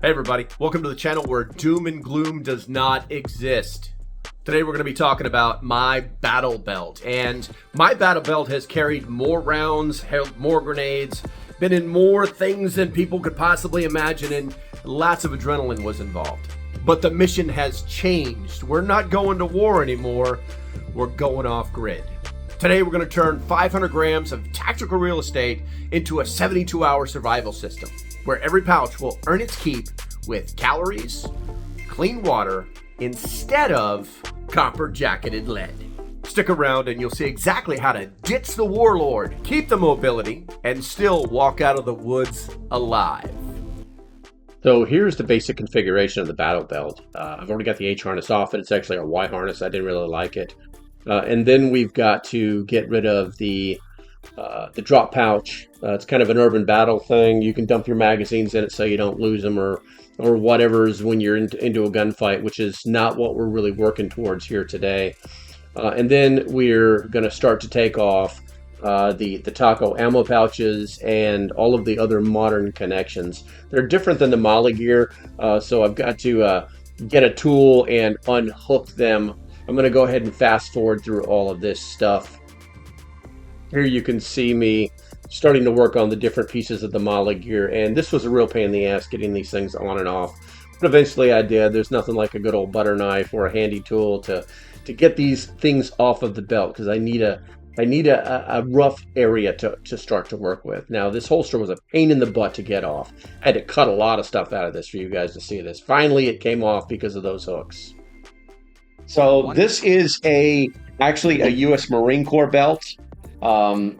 Hey everybody, welcome to the channel where doom and gloom does not exist. Today we're going to be talking about my battle belt, and my battle belt has carried more rounds, held more grenades, been in more things than people could possibly imagine, and lots of adrenaline was involved. But the mission has changed. We're not going to war anymore, we're going off grid. Today we're going to turn 500 grams of tactical real estate into a 72-hour survival system, where every pouch will earn its keep with calories, clean water, instead of copper-jacketed lead. Stick around and you'll see exactly how to ditch the warlord, keep the mobility, and still walk out of the woods alive. So here's the basic configuration of the battle belt. I've already got the H harness off, and it's actually a Y harness. I didn't really like it. And then we've got to get rid of the drop pouch. It's kind of an urban battle thing. You can dump your magazines in it so you don't lose them or whatever's when you're into a gunfight, which is not what we're really working towards here today. And then we're going to start to take off the taco ammo pouches and all of the other modern connections. They're different than the MOLLE gear, so I've got to get a tool and unhook them. I'm going to go ahead and fast forward through all of this stuff. Here you can see me starting to work on the different pieces of the MOLLE gear, and this was a real pain in the ass getting these things on and off. But eventually I did. There's nothing like a good old butter knife or a handy tool to get these things off of the belt, because I need a rough area to start to work with. Now, this holster was a pain in the butt to get off. I had to cut a lot of stuff out of this for you guys to see this. Finally, it came off because of those hooks. So this is actually a U.S. Marine Corps belt.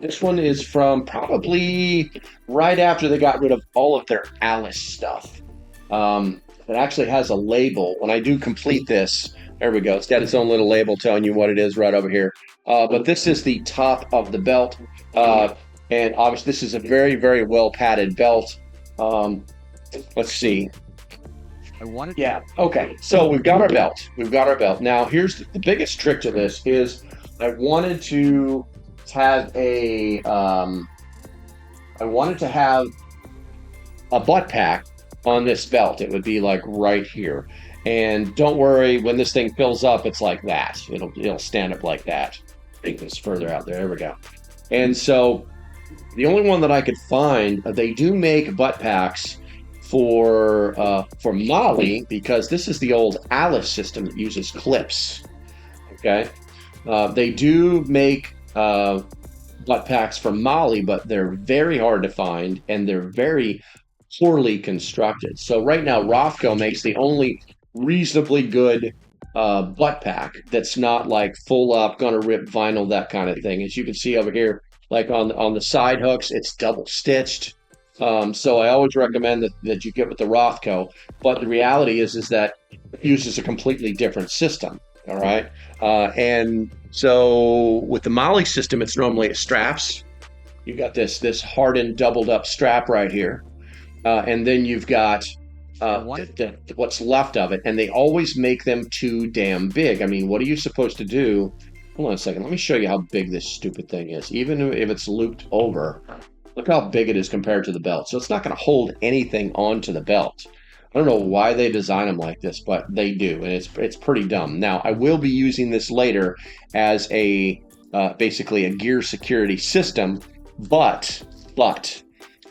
This one is from probably right after they got rid of all of their Alice stuff. It actually has a label. When I do complete this, there we go. It's got its own little label telling you what it is right over here. But this is the top of the belt. And obviously this is a very, very well padded belt. Let's see. Okay. So we've got our belt. Now here's the biggest trick to this is I wanted to have a butt pack on this belt. It would be like right here. And don't worry, when this thing fills up, it's like that. It'll stand up like that. Take this further out there. There we go. And so the only one that I could find, they do make butt packs for MOLLE, because this is the old Alice system that uses clips. Okay, they do make butt packs for MOLLE, but they're very hard to find and they're very poorly constructed. So right now, Rothko makes the only reasonably good butt pack that's not like full up, gonna rip vinyl, that kind of thing. As you can see over here, like on the side hooks, it's double stitched. So I always recommend that you get with the Rothko, but the reality is that it uses a completely different system. All right. And so with the MOLLE system, it's normally straps. You've got this hardened, doubled up strap right here. And then you've got what's left of it. And they always make them too damn big. I mean, what are you supposed to do? Hold on a second. Let me show you how big this stupid thing is. Even if it's looped over, look how big it is compared to the belt. So it's not going to hold anything onto the belt. I don't know why they design them like this, but they do, and it's pretty dumb. Now, I will be using this later as basically a gear security system, but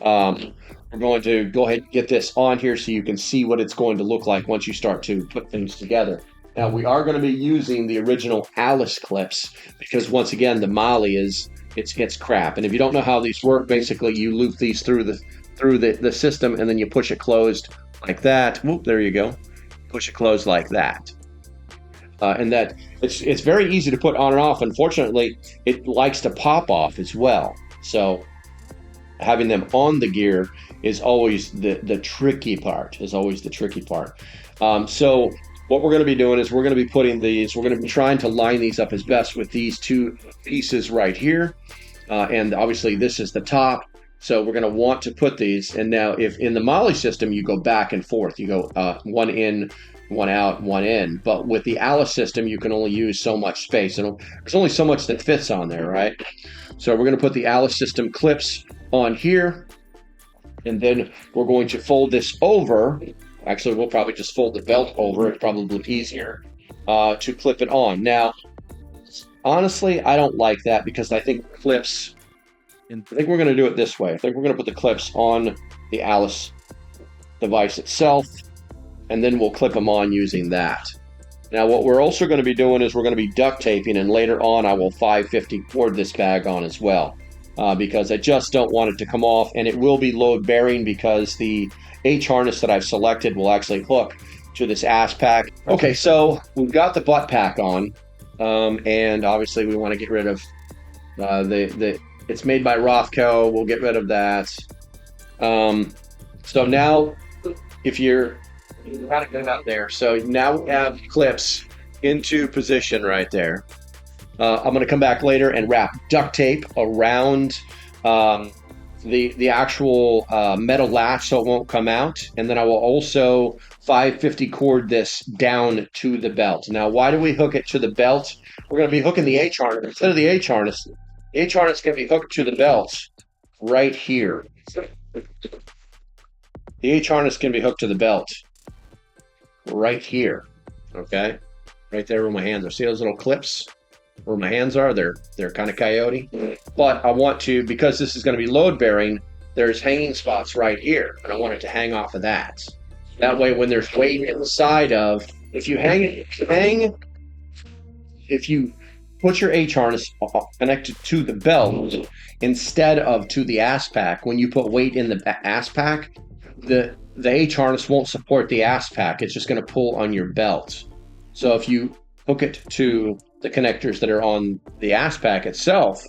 we're going to go ahead and get this on here so you can see what it's going to look like once you start to put things together. Now, we are going to be using the original Alice clips because, once again, the MOLLE it's crap. And if you don't know how these work, basically you loop these through the system, and then you push it closed like that. Whoop, there you go. Push it closed like that. And that it's very easy to put on and off. Unfortunately, it likes to pop off as well. So having them on the gear is always the tricky part. So what we're going to be doing is we're going to be putting these, we're going to be trying to line these up as best with these two pieces right here. And obviously this is the top. So we're going to want to put these. And now if in the MOLLE system, you go back and forth, you go one in, one out, one in. But with the Alice system, you can only use so much space. And there's only so much that fits on there, right? So we're going to put the Alice system clips on here. And then we're going to fold this over Actually, we'll probably just fold the belt over. It's probably easier to clip it on. Now, honestly, I don't like that because I think clips, I think we're going to do it this way. I think we're going to put the clips on the Alice device itself, and then we'll clip them on using that. Now, what we're also going to be doing is we're going to be duct taping, and later on I will 550 cord this bag on as well, because I just don't want it to come off, and it will be load bearing because the H harness that I've selected will actually hook to this ass pack. Okay, so we've got the butt pack on, and obviously we want to get rid of it's made by Rothco. We'll get rid of that. So now, if you're kind of good out there, so now we have clips into position right there. I'm going to come back later and wrap duct tape around the actual metal latch so it won't come out, and then I will also 550 cord this down to the belt. Now, why do we hook it to the belt? We're going to be hooking the H harness. Instead of the H harness, the H harness can be hooked to the belt right here. The H harness can be hooked to the belt right here, okay? Right there where my hands are. See those little clips where my hands are? They're kind of coyote. But I want to, because this is going to be load bearing, there's hanging spots right here, and I want it to hang off of that. That way, when there's weight inside of, if you put your H harness connected to the belt instead of to the ass pack, when you put weight in the ass pack, the H harness won't support the ass pack. It's just going to pull on your belt. So if you hook it to the connectors that are on the ass pack itself,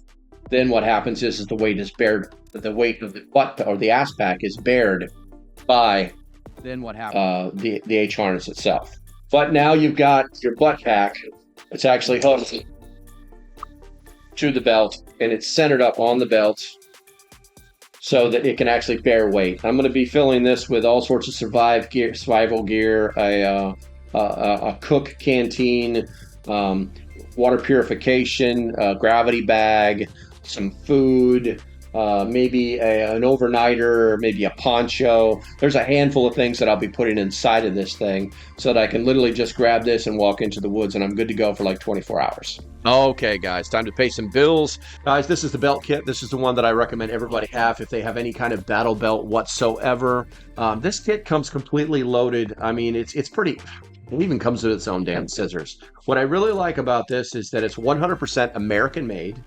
then what happens is the weight is bared. The weight of the butt or the ass pack is bared by the H harness itself. But now you've got your butt pack. It's actually hooked to the belt, and it's centered up on the belt so that it can actually bear weight. I'm going to be filling this with all sorts of survival gear, a cook canteen, water purification, gravity bag, some food, maybe an overnighter, maybe a poncho. There's a handful of things that I'll be putting inside of this thing so that I can literally just grab this and walk into the woods, and I'm good to go for like 24 hours. Okay, guys, time to pay some bills. Guys, this is the belt kit. This is the one that I recommend everybody have if they have any kind of battle belt whatsoever. This kit comes completely loaded. I mean, it's pretty... It even comes with its own damn scissors. What I really like about this is that it's 100% American made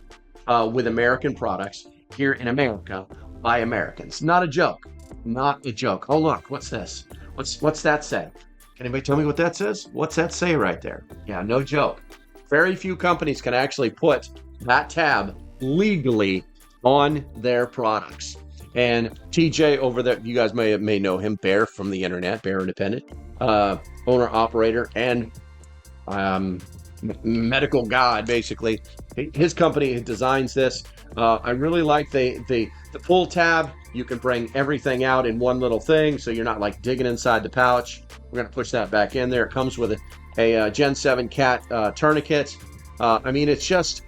with American products here in America by Americans. Not a joke. Not a joke. Oh, look, what's this? What's that say? Can anybody tell me what that says? What's that say right there? Yeah, no joke. Very few companies can actually put that tab legally on their products. And TJ over there, you guys may know him, Bear from the internet, Bear Independent, owner, operator, and medical god, basically. His company designs this. I really like the pull tab. You can bring everything out in one little thing, so you're not like digging inside the pouch. We're going to push that back in there. It comes with a Gen 7 cat tourniquet. I mean, it's just...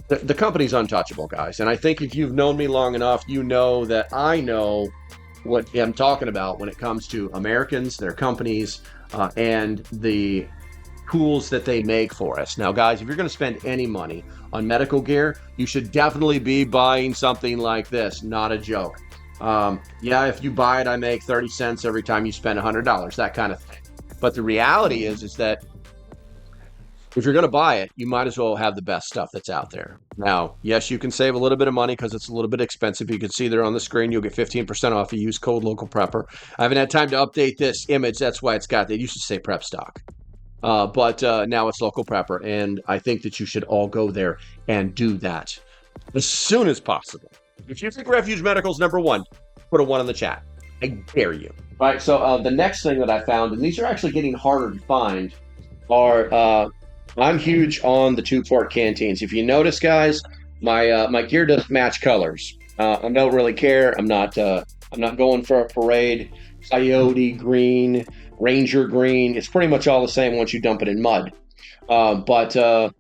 The company's untouchable, guys. And I think if you've known me long enough, you know that I know what I'm talking about when it comes to Americans, their companies, and the tools that they make for us. Now, guys, if you're going to spend any money on medical gear, you should definitely be buying something like this. Not a joke. Yeah, if you buy it, I make 30 cents every time you spend $100, that kind of thing. But the reality is that if you're going to buy it, you might as well have the best stuff that's out there. Now, yes, you can save a little bit of money because it's a little bit expensive. You can see there on the screen, you'll get 15% off if you use code LocalPrepper. I haven't had time to update this image. That's why it's got, they used to say Prep Stock. But now it's LocalPrepper, and I think that you should all go there and do that as soon as possible. If you think Refuge Medical's number one, put a 1 in the chat. I dare you. All right, so the next thing that I found, and these are actually getting harder to find, are... I'm huge on the 2-quart canteens. If you notice, guys, my gear doesn't match colors. I don't really care. I'm not going for a parade. Coyote green, Ranger green. It's pretty much all the same once you dump it in mud. But I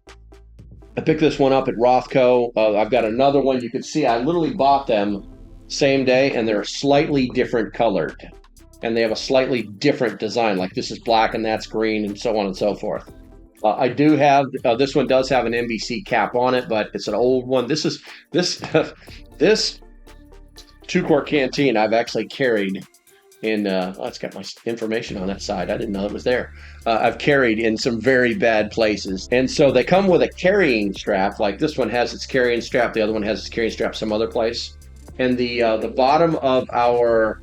picked this one up at Rothco. I've got another one. You can see I literally bought them same day, and they're slightly different colored. and they have a slightly different design. Like this is black and that's green, and so on and so forth. I do have this one does have an NBC cap on it, but it's an old one. This this 2-quart canteen I've actually carried in. It's got my information on that side. I didn't know it was there. I've carried in some very bad places, and so they come with a carrying strap. Like this one has its carrying strap, the other one has its carrying strap some other place, and the bottom of our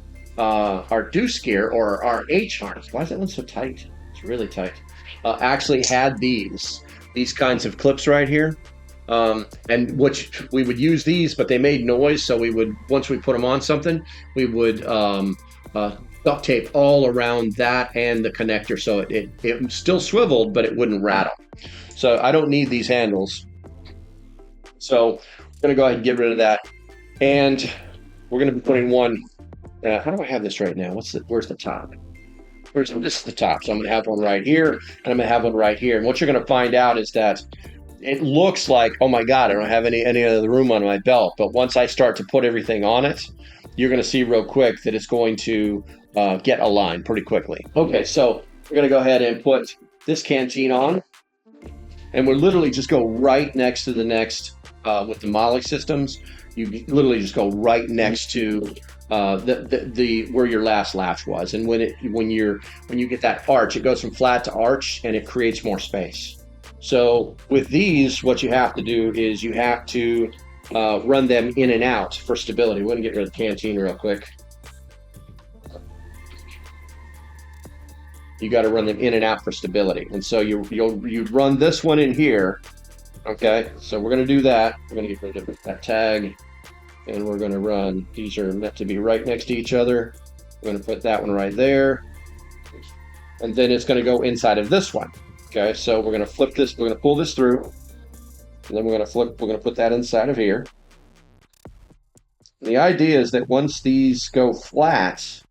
deuce gear or our H harness. Why is that one so tight? It's really tight. Actually had these kinds of clips right here, and which we would use these, but they made noise, so we would, once we put them on something, we would duct tape all around that and the connector, so it still swiveled, but it wouldn't rattle. So I don't need these handles, so I'm gonna go ahead and get rid of that, and we're gonna be putting one. How do I have this right now? Where's the top? This is the top. So I'm going to have one right here, and I'm going to have one right here. And what you're going to find out is that it looks like, oh my God, I don't have any other room on my belt. But once I start to put everything on it, you're going to see real quick that it's going to get aligned pretty quickly. Okay, so we're going to go ahead and put this canteen on, and we'll literally just go right next to the next with the MOLLE systems. You literally just go right next to the where your last latch was, and when you get that arch, it goes from flat to arch, and it creates more space. So with these, what you have to do is you have to run them in and out for stability. We're gonna get rid of the canteen real quick. You got to run them in and out for stability, and so you run this one in here. Okay, so we're gonna do that. We're gonna get rid of that tag, and we're gonna run. These are meant to be right next to each other. We're gonna put that one right there, and then it's gonna go inside of this one. Okay, so we're gonna flip this. We're gonna pull this through, and then we're gonna flip. We're gonna put that inside of here. The idea is that once these go flat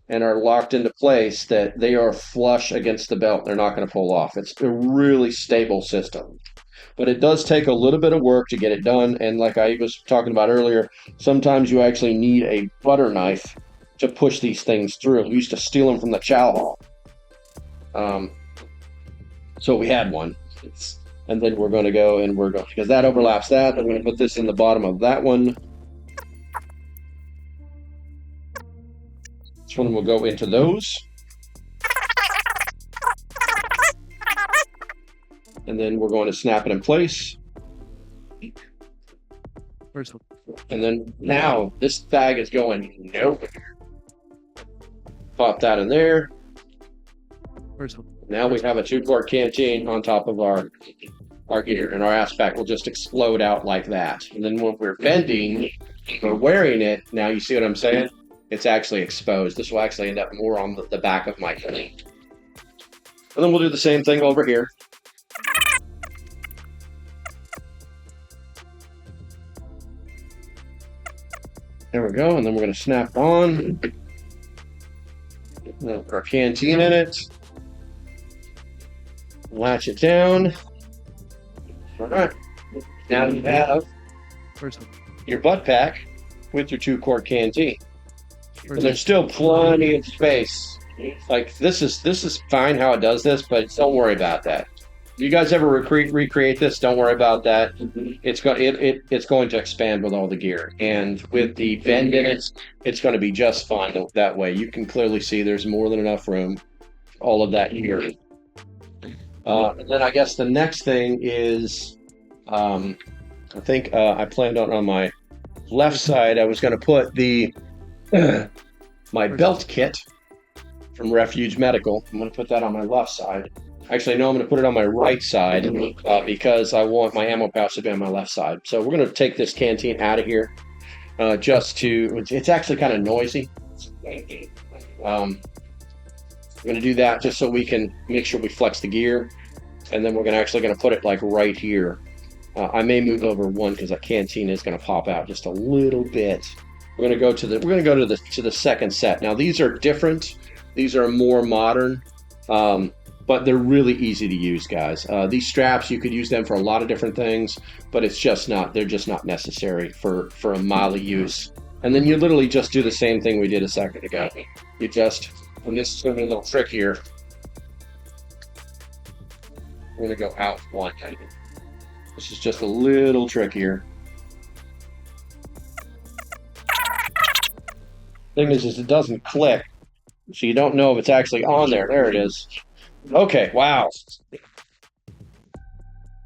and are locked into place, that they are flush against the belt. They're not going to pull off. It's a really stable system. But it does take a little bit of work to get it done. And like I was talking about earlier, sometimes you actually need a butter knife to push these things through. We used to steal them from the chow hall. So we had one. And then we're going to go and we're going, because that overlaps that, I'm going to put this in the bottom of that one. This one will go into those. And then we're going to snap it in place. First one. And then now this bag is going nowhere. Pop that in there. First one. Now we have a 2-quart canteen on top of our gear, and our ass pack will just explode out like that. And then when we're bending, we're wearing it. Now you see what I'm saying? It's actually exposed. This will actually end up more on the back of my thing. And then we'll do the same thing over here. There we go, and then we're going to snap on. Put our canteen in it. Latch it down. All right. Now you have First one. your butt pack with your 2-quart canteen. And there's still plenty of space. Like this is fine how it does this, but don't worry about that. If you guys ever recreate this, don't worry about that. It's going to expand with all the gear, and with the bend in it, it's going to be just fine that way. You can clearly see there's more than enough room. All of that gear. And then I guess the next thing is, I think I planned on my left side. I was going to put the my belt kit from Refuge Medical. I'm going to put that on my left side. Actually, no, I'm going to put it on my right side because I want my ammo pouch to be on my left side. So we're going to take this canteen out of here it's actually kind of noisy. We're going to do that just so we can make sure we flex the gear. And then we're actually going to put it like right here. I may move over one because that canteen is going to pop out just a little bit. We're going to go to the second set. Now these are different. These are more modern, but they're really easy to use, guys. These straps, you could use them for a lot of different things, but they're just not necessary for a MOLLE use. And then you literally just do the same thing we did a second ago. You just, and this is going to be a little trickier. I'm going to go out one. This is just a little trickier. Thing is it doesn't click, so you don't know if it's actually on there. There it is. Okay, wow.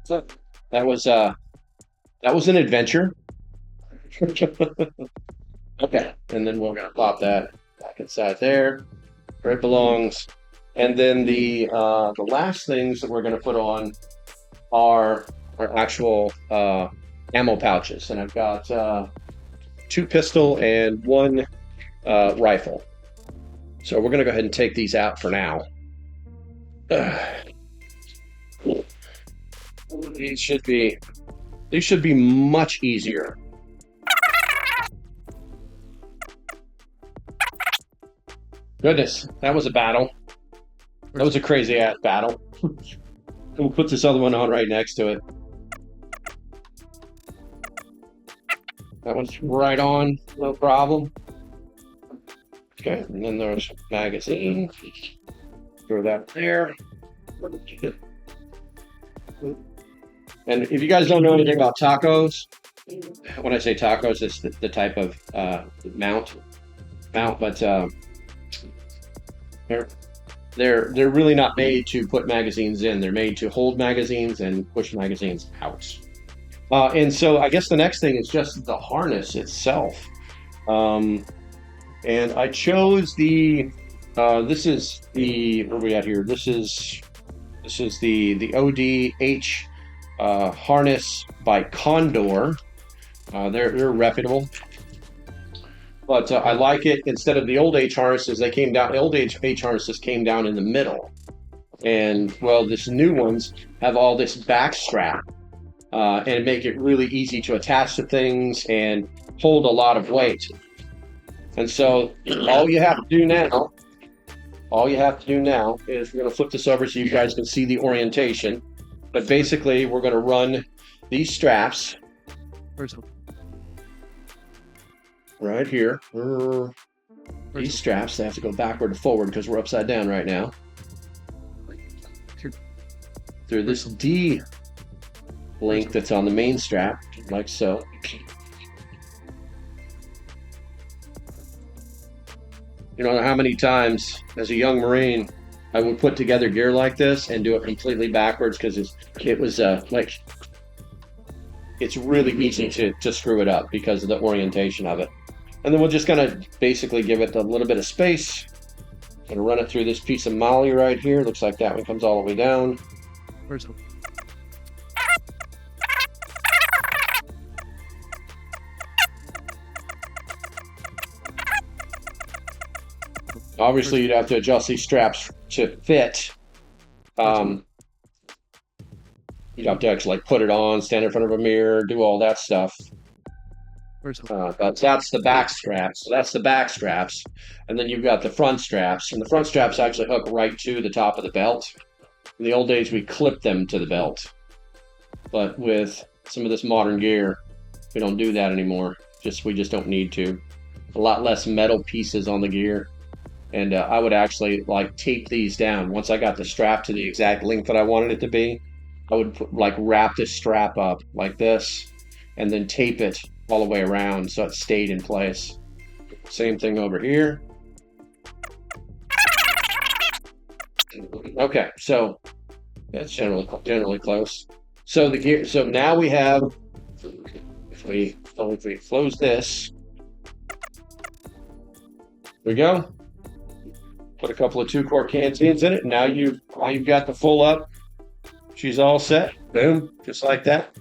So that was an adventure. Okay, and then we're gonna pop that back inside there, where it belongs. And then the last things that we're gonna put on are our actual ammo pouches, and I've got 2 pistol and 1 rifle. So we're gonna go ahead and take these out for now. These should be much easier. Goodness, that was a battle. That was a crazy ass battle. We'll put this other one on right next to it. That one's right on, no problem. Okay, and then there's magazine. Throw that there. And if you guys don't know anything about tacos, when I say tacos, it's the type of mount, but they're really not made to put magazines in. They're made to hold magazines and push magazines out. And so I guess the next thing is just the harness itself. And I chose the this is the, where are we at here? This is the ODH harness by Condor. They're reputable, but I like it. Instead of the old H harnesses, they came down. The old H harnesses came down in the middle, and well, this new ones have all this back strap, and make it really easy to attach to things and hold a lot of weight. And so all you have to do now is we're going to flip this over so you guys can see the orientation. But basically, we're going to run these straps right here. These straps, they have to go backward and forward because we're upside down right now. Through this D link that's on the main strap, like so. You don't know how many times as a young Marine I would put together gear like this and do it completely backwards because it was it's really easy to screw it up because of the orientation of it. And then we're just gonna basically give it a little bit of space. Gonna run it through this piece of MOLLE right here. Looks like that one comes all the way down. Obviously, you'd have to adjust these straps to fit. You'd have to actually put it on, stand in front of a mirror, do all that stuff. But that's the back straps. So that's the back straps. And then you've got the front straps. And the front straps actually hook right to the top of the belt. In the old days, we clipped them to the belt. But with some of this modern gear, we don't do that anymore. We just don't need to. A lot less metal pieces on the gear. And I would actually tape these down. Once I got the strap to the exact length that I wanted it to be, I would wrap this strap up like this and then tape it all the way around so it stayed in place. Same thing over here. Okay, so that's generally close. So the gear. So now we have. If we close this, there we go. Put a couple of 2-quart canteens in it. Now you've got the full up. She's all set. Boom, just like that.